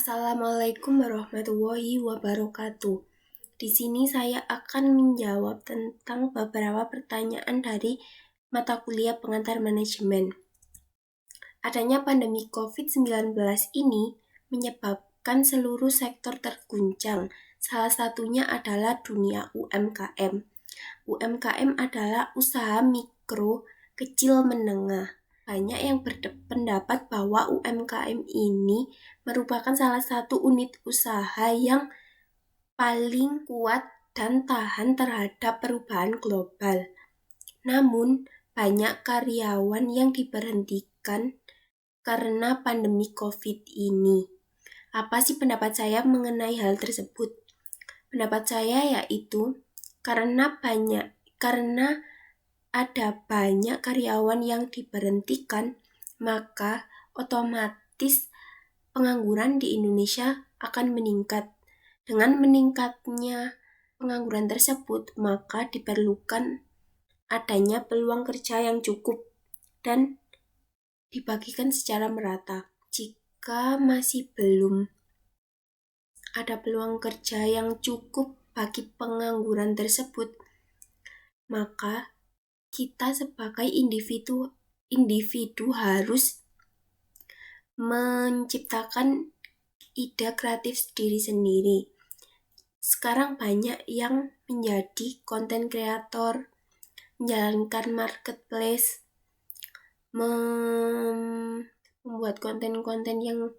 Assalamualaikum warahmatullahi wabarakatuh. Di sini saya akan menjawab tentang beberapa pertanyaan dari mata kuliah pengantar manajemen. Adanya pandemi COVID-19 ini menyebabkan seluruh sektor terguncang. Salah satunya adalah dunia UMKM. UMKM adalah usaha mikro, kecil, menengah. Banyak yang berpendapat bahwa UMKM ini merupakan salah satu unit usaha yang paling kuat dan tahan terhadap perubahan global. Namun, banyak karyawan yang diberhentikan karena pandemi COVID ini. Apa sih pendapat saya mengenai hal tersebut? Pendapat saya yaitu karena ada banyak karyawan yang diberhentikan, maka otomatis pengangguran di Indonesia akan meningkat. Dengan meningkatnya pengangguran tersebut, maka diperlukan adanya peluang kerja yang cukup dan dibagikan secara merata. Jika masih belum ada peluang kerja yang cukup bagi pengangguran tersebut, maka kita sebagai individu harus menciptakan ide kreatif diri sendiri. Sekarang banyak yang menjadi konten kreator, menjalankan marketplace, membuat konten-konten yang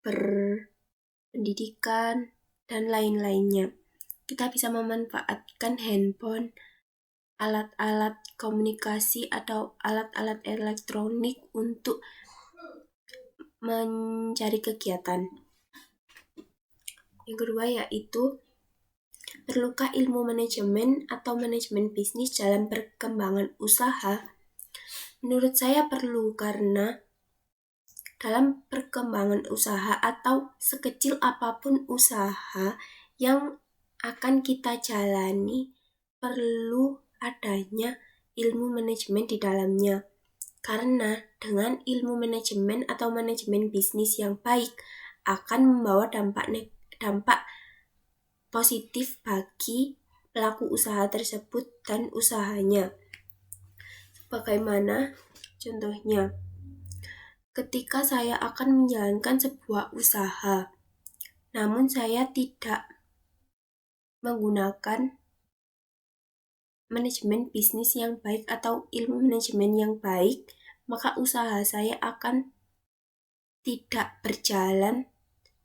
berpendidikan, dan lain-lainnya. Kita bisa memanfaatkan handphone, alat-alat komunikasi atau alat-alat elektronik untuk mencari kegiatan. Yang kedua yaitu perlukah ilmu manajemen atau manajemen bisnis dalam perkembangan usaha? Menurut saya perlu, karena dalam perkembangan usaha atau sekecil apapun usaha yang akan kita jalani, perlu adanya ilmu manajemen di dalamnya. Karena dengan ilmu manajemen atau manajemen bisnis yang baik akan membawa dampak positif bagi pelaku usaha tersebut dan usahanya. Bagaimana contohnya? Ketika saya akan menjalankan sebuah usaha, namun saya tidak menggunakan manajemen bisnis yang baik atau ilmu manajemen yang baik, maka usaha saya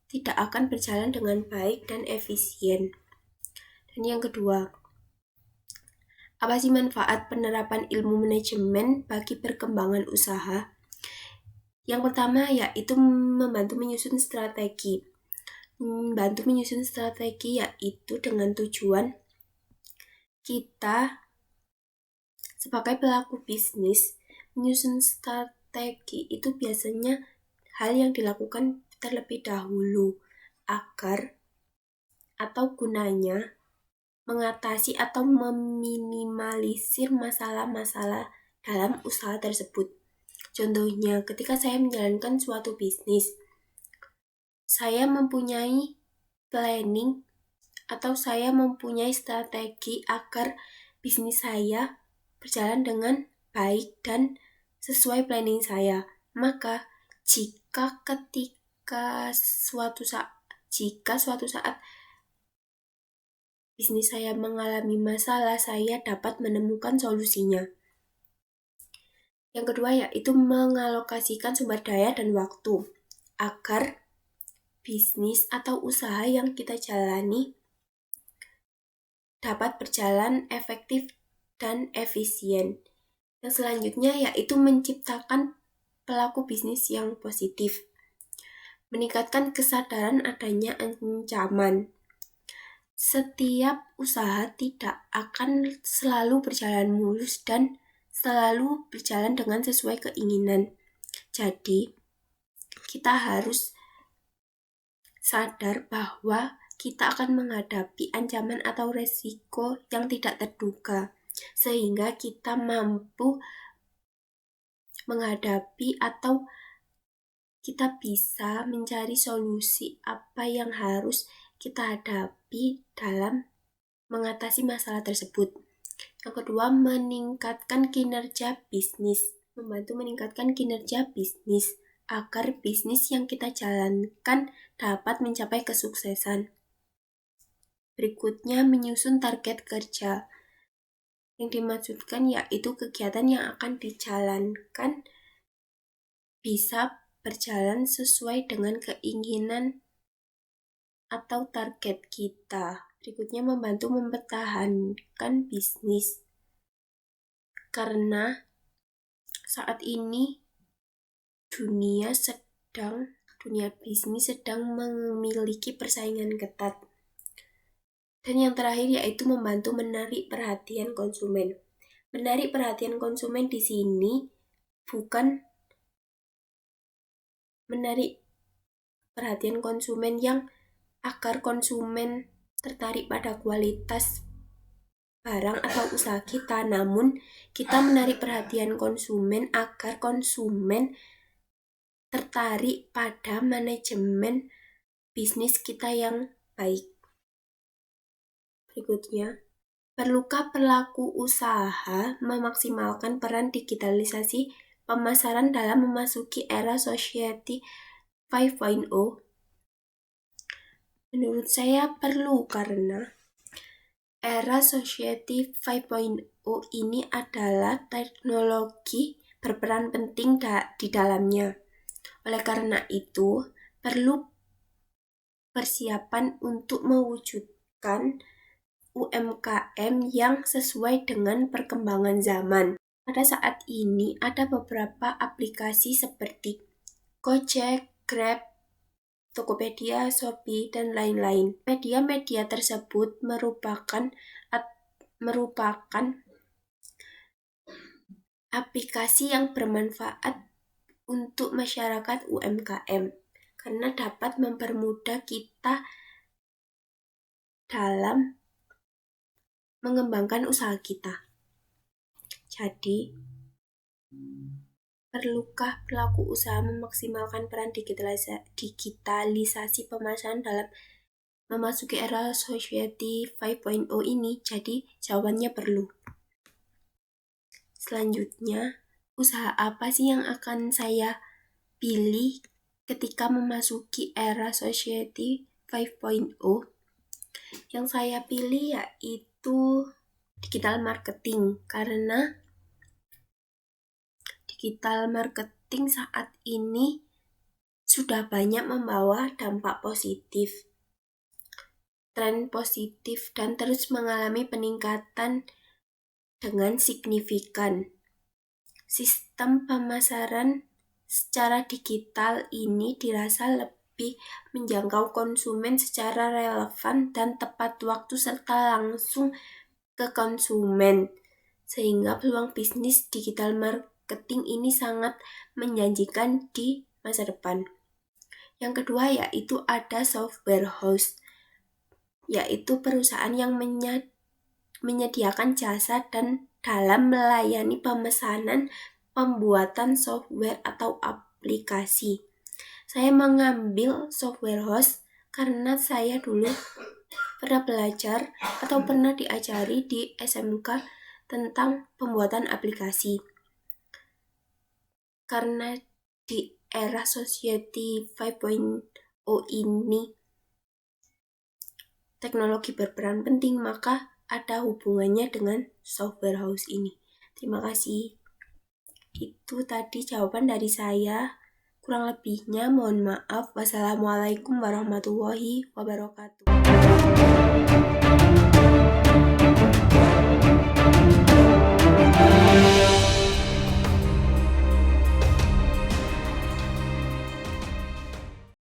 tidak akan berjalan dengan baik dan efisien. Dan yang kedua, apa sih manfaat penerapan ilmu manajemen bagi perkembangan usaha? Yang pertama yaitu membantu menyusun strategi. Yaitu dengan tujuan kita sebagai pelaku bisnis menyusun strategi itu biasanya hal yang dilakukan terlebih dahulu gunanya mengatasi atau meminimalisir masalah-masalah dalam usaha tersebut. Contohnya, ketika saya menjalankan suatu bisnis, saya mempunyai planning atau saya mempunyai strategi agar bisnis saya berjalan dengan baik dan sesuai planning saya. Maka jika suatu saat bisnis saya mengalami masalah, saya dapat menemukan solusinya. Yang kedua yaitu mengalokasikan sumber daya dan waktu agar bisnis atau usaha yang kita jalani dapat berjalan efektif dan efisien. Yang selanjutnya yaitu menciptakan pelaku bisnis yang positif, meningkatkan kesadaran adanya ancaman. Setiap usaha tidak akan selalu berjalan mulus dan selalu berjalan dengan sesuai keinginan. Jadi, kita harus sadar bahwa kita akan menghadapi ancaman atau resiko yang tidak terduga, sehingga kita mampu menghadapi atau kita bisa mencari solusi apa yang harus kita hadapi dalam mengatasi masalah tersebut. Yang kedua, meningkatkan kinerja bisnis. Membantu meningkatkan kinerja bisnis agar bisnis yang kita jalankan dapat mencapai kesuksesan. Berikutnya, menyusun target kerja. Yang dimaksudkan yaitu kegiatan yang akan dijalankan bisa berjalan sesuai dengan keinginan atau target kita. Berikutnya, membantu mempertahankan bisnis. Karena saat ini dunia bisnis sedang memiliki persaingan ketat. Dan yang terakhir yaitu membantu menarik perhatian konsumen. Menarik perhatian konsumen di sini bukan menarik perhatian konsumen yang agar konsumen tertarik pada kualitas barang atau usaha kita, namun kita menarik perhatian konsumen agar konsumen tertarik pada manajemen bisnis kita yang baik. Berikutnya, perlukah pelaku usaha memaksimalkan peran digitalisasi pemasaran dalam memasuki era Society 5.0? Menurut saya perlu, karena era Society 5.0 ini adalah teknologi berperan penting di dalamnya. Oleh karena itu, perlu persiapan untuk mewujudkan UMKM yang sesuai dengan perkembangan zaman. Pada saat ini ada beberapa aplikasi seperti Gojek, Grab, Tokopedia, Shopee, dan lain-lain. Media-media tersebut merupakan aplikasi yang bermanfaat untuk masyarakat UMKM karena dapat mempermudah kita dalam mengembangkan usaha kita. Jadi, perlukah pelaku usaha memaksimalkan peran digitalisasi pemasaran dalam memasuki era Society 5.0 ini? Jadi, jawabannya perlu. Selanjutnya, usaha apa sih yang akan saya pilih ketika memasuki era Society 5.0? Yang saya pilih yaitu digital marketing, karena digital marketing saat ini sudah banyak membawa dampak positif, tren positif, dan terus mengalami peningkatan dengan signifikan. Sistem pemasaran secara digital ini dirasa lebih menjangkau konsumen secara relevan dan tepat waktu serta langsung ke konsumen, sehingga peluang bisnis digital marketing ini sangat menjanjikan di masa depan. Yang kedua yaitu ada software house, yaitu perusahaan yang menyediakan jasa dan dalam melayani pemesanan pembuatan software atau aplikasi. Saya mengambil software house karena saya dulu pernah belajar atau pernah diajari di SMK tentang pembuatan aplikasi. Karena di era Society 5.0 ini teknologi berperan penting, maka ada hubungannya dengan software house ini. Terima kasih. Itu tadi jawaban dari saya. Kurang lebihnya mohon maaf. Wassalamualaikum warahmatullahi wabarakatuh.